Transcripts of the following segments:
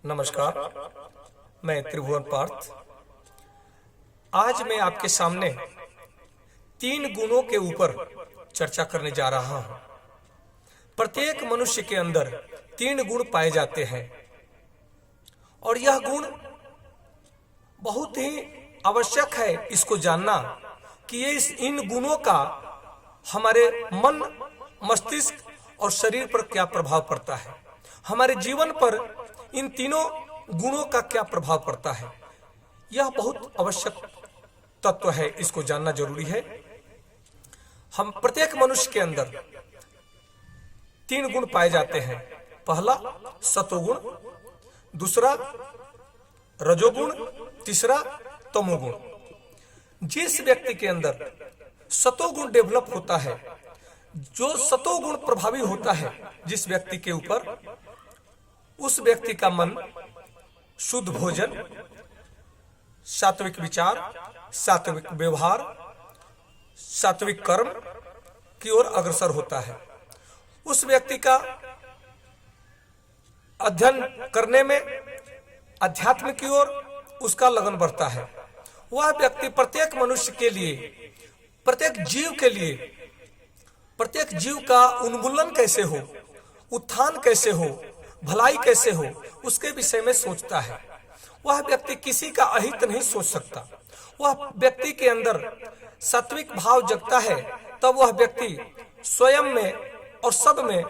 नमस्कार, मैं त्रिभुवन पार्थ। आज मैं आपके सामने 3 गुणों के ऊपर चर्चा करने जा रहा हूं। प्रत्येक मनुष्य के अंदर 3 गुण पाए जाते हैं और यह गुण बहुत ही आवश्यक है इसको जानना कि इन गुणों का हमारे मन, मस्तिष्क और शरीर पर क्या प्रभाव पड़ता है, हमारे जीवन पर इन तीनों गुणों का क्या प्रभाव पड़ता है। यह बहुत आवश्यक तत्व है, इसको जानना जरूरी है। हम प्रत्येक मनुष्य के अंदर 3 गुण पाए जाते हैं। पहला सतोगुण, दूसरा रजोगुण, तीसरा तमोगुण। जिस व्यक्ति के अंदर सतोगुण डेवलप होता है, जो सतोगुण प्रभावी होता है जिस व्यक्ति के ऊपर, उस व्यक्ति का मन शुद्ध भोजन, सात्विक विचार, सात्विक व्यवहार, सात्विक कर्म की ओर अग्रसर होता है। उस व्यक्ति का अध्ययन करने में, अध्यात्म की ओर उसका लगन बढ़ता है। वह व्यक्ति प्रत्येक मनुष्य के लिए, प्रत्येक जीव का उन्मूलन कैसे हो, उत्थान कैसे हो, भलाई कैसे हो, उसके विषय में सोचता है। वह व्यक्ति किसी का अहित नहीं सोच सकता। वह व्यक्ति के अंदर सात्विक भाव जगता है, तब वह व्यक्ति स्वयं में और सब में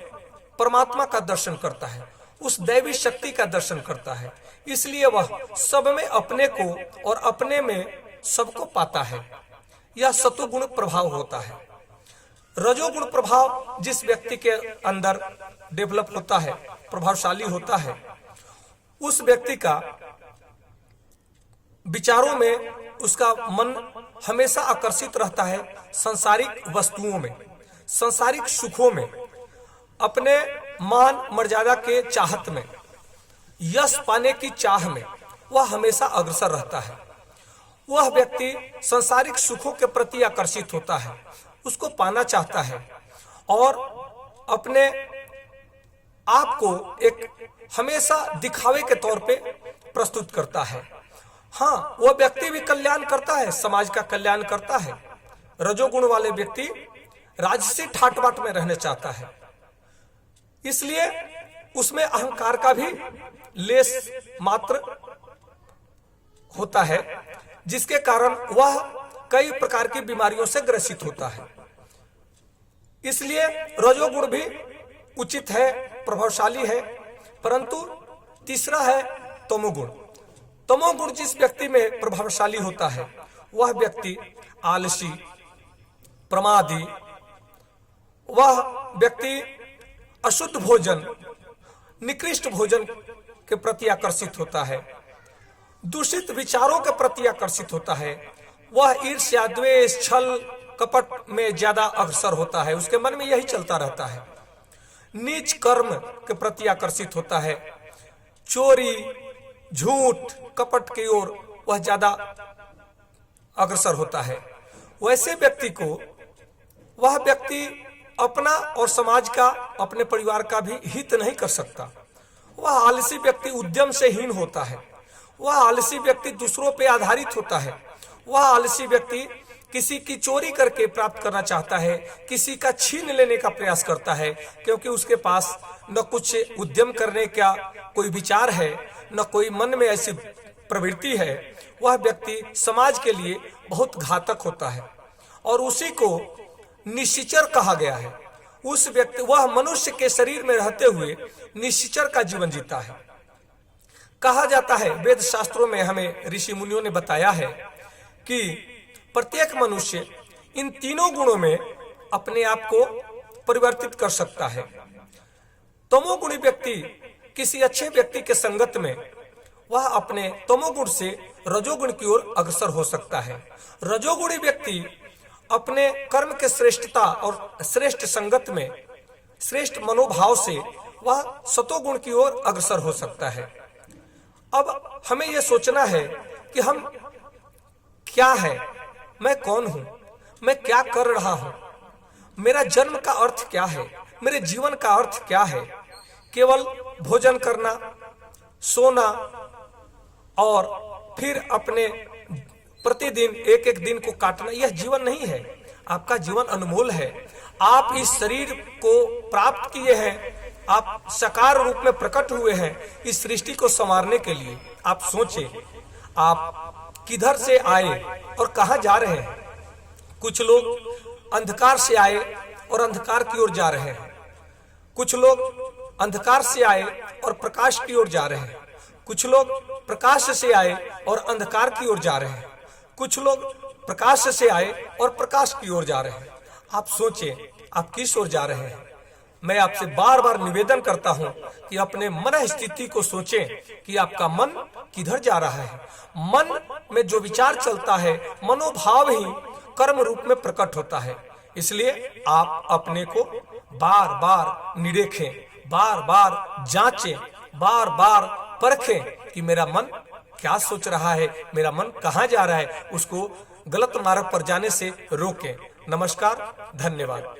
परमात्मा का दर्शन करता है, उस दैवी शक्ति का दर्शन करता है। इसलिए वह सब में अपने को और अपने में सबको पाता है। यह सतोगुण प्रभाव होता है। रजोगुण प्रभाव जिस व्यक्ति के अंदर डेवलप होता है, प्रभावशाली होता है, उस व्यक्ति का विचारों में उसका मन हमेशा आकर्षित रहता है सांसारिक वस्तुओं में, सांसारिक सुखों में, अपने मान मर्यादा के चाहत में, यश पाने की चाह में वह हमेशा अग्रसर रहता है। वह व्यक्ति सांसारिक सुखों के प्रति आकर्षित होता है, उसको पाना चाहता है और अपने आप को एक हमेशा दिखावे के तौर पे प्रस्तुत करता है। हाँ, वह व्यक्ति भी कल्याण करता है, समाज का कल्याण करता है। रजोगुण वाले व्यक्ति राजसी ठाट बाट में रहना चाहता है, इसलिए उसमें अहंकार का भी लेस मात्र होता है, जिसके कारण वह कई प्रकार की बीमारियों से ग्रसित होता है। इसलिए रजोगुण भी उचित है, प्रभावशाली है। परंतु तीसरा है तमोगुण। तमोगुण जिस व्यक्ति में प्रभावशाली होता है, वह व्यक्ति आलसी, प्रमादी, वह व्यक्ति अशुद्ध भोजन, निकृष्ट भोजन के प्रति आकर्षित होता है, दूषित विचारों के प्रति आकर्षित होता है। वह ईर्ष्या, द्वेष, छल, कपट में ज्यादा अग्रसर होता है, उसके मन में यही चलता रहता है। नीच कर्म के प्रति आकर्षित होता है, चोरी, झूठ, कपट की ओर वह ज्यादा अग्रसर होता है। वैसे व्यक्ति को, वह व्यक्ति अपना और समाज का, अपने परिवार का भी हित नहीं कर सकता। वह आलसी व्यक्ति उद्यम से हीन होता है। वह आलसी व्यक्ति दूसरों पे आधारित होता है। वह आलसी व्यक्ति किसी की चोरी करके प्राप्त करना चाहता है, किसी का छीन लेने का प्रयास करता है, क्योंकि उसके पास न कुछ उद्यम करने का कोई विचार है, न कोई मन में ऐसी प्रवृत्ति है। वह व्यक्ति समाज के लिए बहुत घातक होता है और उसी को निश्चिचर कहा गया है। उस व्यक्ति, वह मनुष्य के शरीर में रहते हुए निश्चिचर का जीवन जीता है। कहा जाता है, वेद शास्त्रों में हमें ऋषि मुनियों ने बताया है कि प्रत्येक मनुष्य इन तीनों गुणों में अपने आप को परिवर्तित कर सकता है। तमोगुणी व्यक्ति किसी अच्छे व्यक्ति के संगत में वह अपने तमोगुण से रजोगुण की ओर अग्रसर हो सकता है। रजोगुणी व्यक्ति अपने कर्म के श्रेष्ठता और श्रेष्ठ संगत में, श्रेष्ठ मनोभाव से वह सतोगुण की ओर अग्रसर हो सकता है। अब हमें यह सोचना है कि हम क्या है, मैं कौन हूं, मैं क्या कर रहा हूं, मेरा जन्म का अर्थ क्या है, मेरे जीवन का अर्थ क्या है। केवल भोजन करना, सोना और फिर अपने प्रतिदिन एक एक दिन को काटना, यह जीवन नहीं है। आपका जीवन अनमोल है। आप इस शरीर को प्राप्त किए हैं, आप साकार रूप में प्रकट हुए हैं इस सृष्टि को संवारने के लिए। आप सोचें, आप किधर से आए और कहां जा रहे हैं। कुछ लोग अंधकार से आए और अंधकार की ओर जा रहे हैं, कुछ लोग अंधकार से आए और प्रकाश की ओर जा रहे हैं, कुछ लोग प्रकाश से आए और अंधकार की ओर जा रहे हैं, कुछ लोग प्रकाश से आए और प्रकाश की ओर जा रहे हैं। आप सोचें, आप किस ओर जा रहे हैं। मैं आपसे बार बार निवेदन करता हूं कि अपने मन स्थिति को सोचें कि आपका मन किधर जा रहा है। मन में जो विचार चलता है, मनोभाव ही कर्म रूप में प्रकट होता है। इसलिए आप अपने को बार बार निरेखें, बार बार जांचें, बार बार परखें कि मेरा मन क्या सोच रहा है, मेरा मन कहां जा रहा है। उसको गलत मार्ग पर जाने से रोकें। नमस्कार, धन्यवाद।